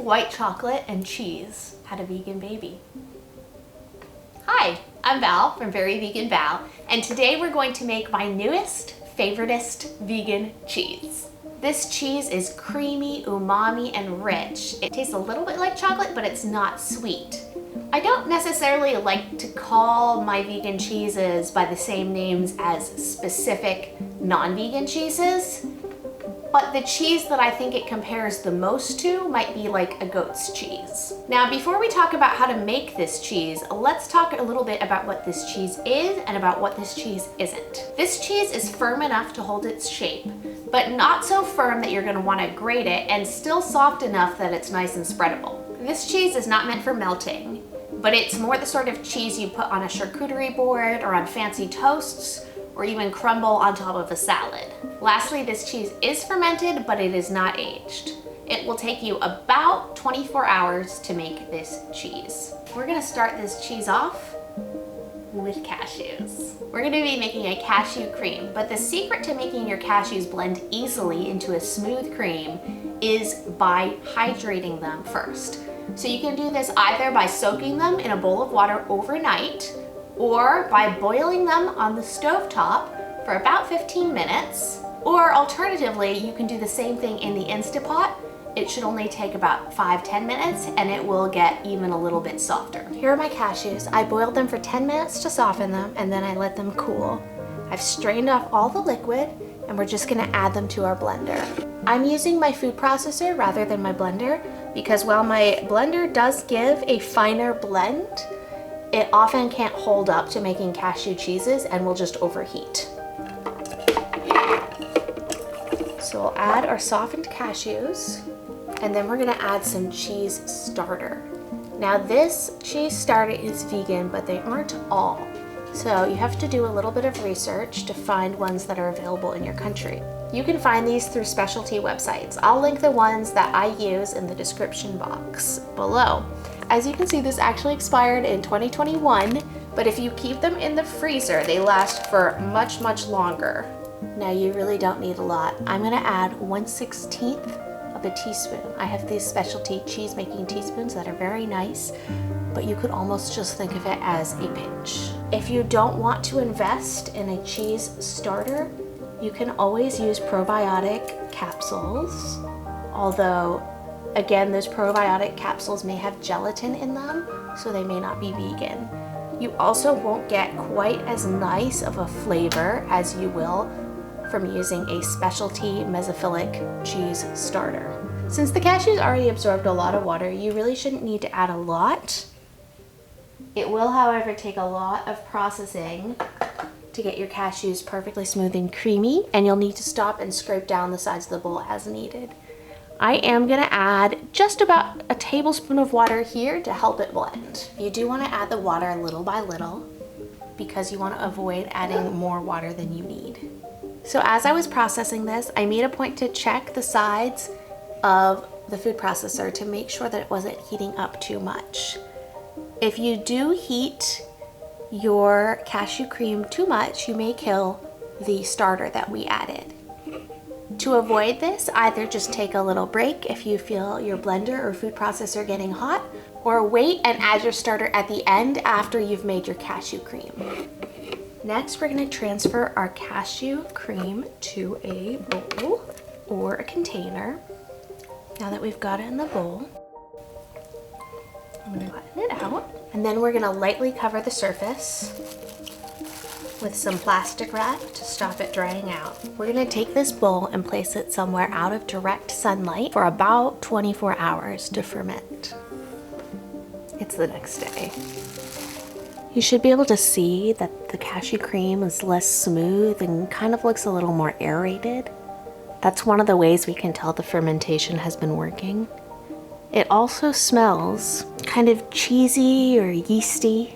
white chocolate and cheese had a vegan baby. Hi, I'm Val from Very Vegan Val, and today we're going to make my newest, favoritist vegan cheese. This cheese is creamy, umami, and rich. It tastes a little bit like chocolate, but it's not sweet. I don't necessarily like to call my vegan cheeses by the same names as specific non-vegan cheeses, but the cheese that I think it compares the most to might be like a goat's cheese. Now, before we talk about how to make this cheese, let's talk a little bit about what this cheese is and about what this cheese isn't. This cheese is firm enough to hold its shape, but not so firm that you're gonna wanna grate it, and still soft enough that it's nice and spreadable. This cheese is not meant for melting, but it's more the sort of cheese you put on a charcuterie board or on fancy toasts, or even crumble on top of a salad. Lastly, this cheese is fermented, but it is not aged. It will take you about 24 hours to make this cheese. We're gonna start this cheese off with cashews. We're gonna be making a cashew cream, but the secret to making your cashews blend easily into a smooth cream is by hydrating them first. So you can do this either by soaking them in a bowl of water overnight, or by boiling them on the stovetop for about 15 minutes. Or alternatively, you can do the same thing in the Instapot. It should only take about 5-10 minutes and it will get even a little bit softer. Here are my cashews. I boiled them for 10 minutes to soften them, and then I let them cool. I've strained off all the liquid, and we're just gonna add them to our blender. I'm using my food processor rather than my blender because while my blender does give a finer blend, it often can't hold up to making cashew cheeses and will just overheat. So we'll add our softened cashews, and then we're gonna add some cheese starter. Now this cheese starter is vegan, but they aren't all. So you have to do a little bit of research to find ones that are available in your country. You can find these through specialty websites. I'll link the ones that I use in the description box below. As you can see, this actually expired in 2021, but if you keep them in the freezer, they last for much, much longer. Now you really don't need a lot. I'm gonna add 1/16 of a teaspoon. I have these specialty cheese making teaspoons that are very nice, but you could almost just think of it as a pinch. If you don't want to invest in a cheese starter, you can always use probiotic capsules, although again, those probiotic capsules may have gelatin in them, so they may not be vegan. You also won't get quite as nice of a flavor as you will from using a specialty mesophilic cheese starter. Since the cashews already absorbed a lot of water, you really shouldn't need to add a lot. It will, however, take a lot of processing to get your cashews perfectly smooth and creamy, and you'll need to stop and scrape down the sides of the bowl as needed. I am gonna add just about a tablespoon of water here to help it blend. You do wanna add the water little by little because you wanna avoid adding more water than you need. So as I was processing this, I made a point to check the sides of the food processor to make sure that it wasn't heating up too much. If you do heat your cashew cream too much, you may kill the starter that we added. To avoid this, either just take a little break if you feel your blender or food processor getting hot, or wait and add your starter at the end after you've made your cashew cream. Next, we're gonna transfer our cashew cream to a bowl or a container. Now that we've got it in the bowl, I'm gonna flatten it out. And then we're gonna lightly cover the surface with some plastic wrap to stop it drying out. We're gonna take this bowl and place it somewhere out of direct sunlight for about 24 hours to ferment. It's the next day. You should be able to see that the cashew cream is less smooth and kind of looks a little more aerated. That's one of the ways we can tell the fermentation has been working. It also smells kind of cheesy or yeasty.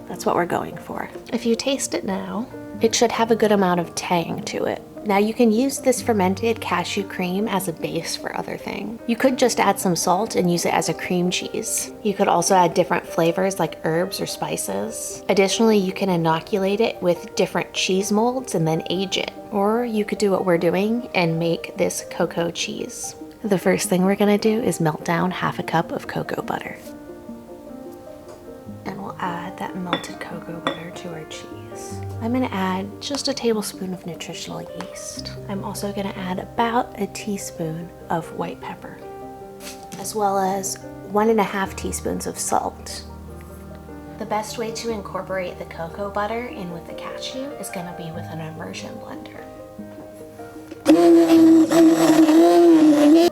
That's what we're going for. If you taste it now, it should have a good amount of tang to it. Now you can use this fermented cashew cream as a base for other things. You could just add some salt and use it as a cream cheese. You could also add different flavors like herbs or spices. Additionally, you can inoculate it with different cheese molds and then age it. Or you could do what we're doing and make this cocoa cheese. The first thing we're gonna do is melt down half a cup of cocoa butter. And we'll add that melted cocoa butter to our cheese. I'm gonna add just a tablespoon of nutritional yeast. I'm also gonna add about a teaspoon of white pepper, as well as 1.5 teaspoons of salt. The best way to incorporate the cocoa butter in with the cashew is gonna be with an immersion blender.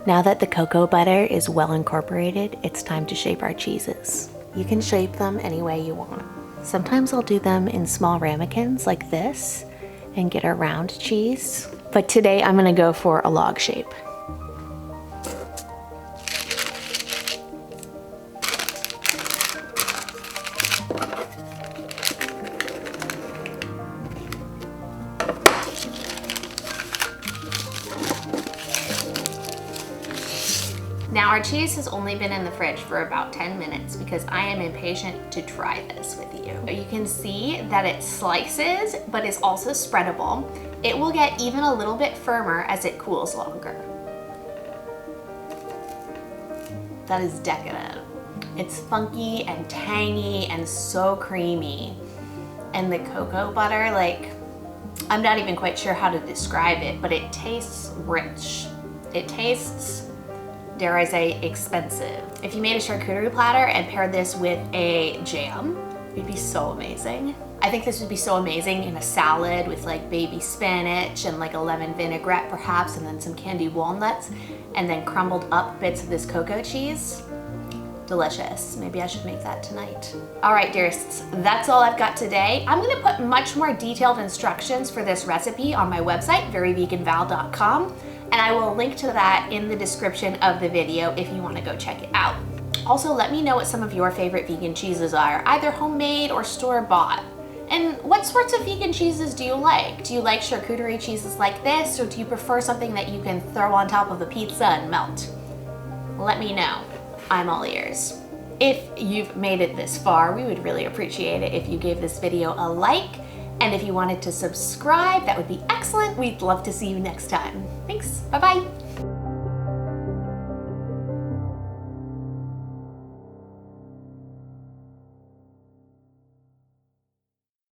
Now that the cocoa butter is well incorporated, it's time to shape our cheeses. You can shape them any way you want. Sometimes I'll do them in small ramekins like this and get a round cheese. But today I'm gonna go for a log shape. Now our cheese has only been in the fridge for about 10 minutes because I am impatient to try this with you. You can see that it slices, but is also spreadable. It will get even a little bit firmer as it cools longer. That is decadent. It's funky and tangy and so creamy. And the cocoa butter, like, I'm not even quite sure how to describe it, but it tastes rich. It tastes, dare I say, expensive. If you made a charcuterie platter and paired this with a jam, it'd be so amazing. I think this would be so amazing in a salad with like baby spinach and like a lemon vinaigrette perhaps, and then some candied walnuts, and then crumbled up bits of this cocoa cheese. Delicious. Maybe I should make that tonight. All right, dearests, that's all I've got today. I'm gonna put much more detailed instructions for this recipe on my website, veryveganval.com. And I will link to that in the description of the video if you want to go check it out. Also, let me know what some of your favorite vegan cheeses are, either homemade or store-bought. And what sorts of vegan cheeses do you like? Do you like charcuterie cheeses like this, or do you prefer something that you can throw on top of a pizza and melt? Let me know. I'm all ears. If you've made it this far, we would really appreciate it if you gave this video a like. And if you wanted to subscribe, that would be excellent. We'd love to see you next time. Thanks, bye-bye.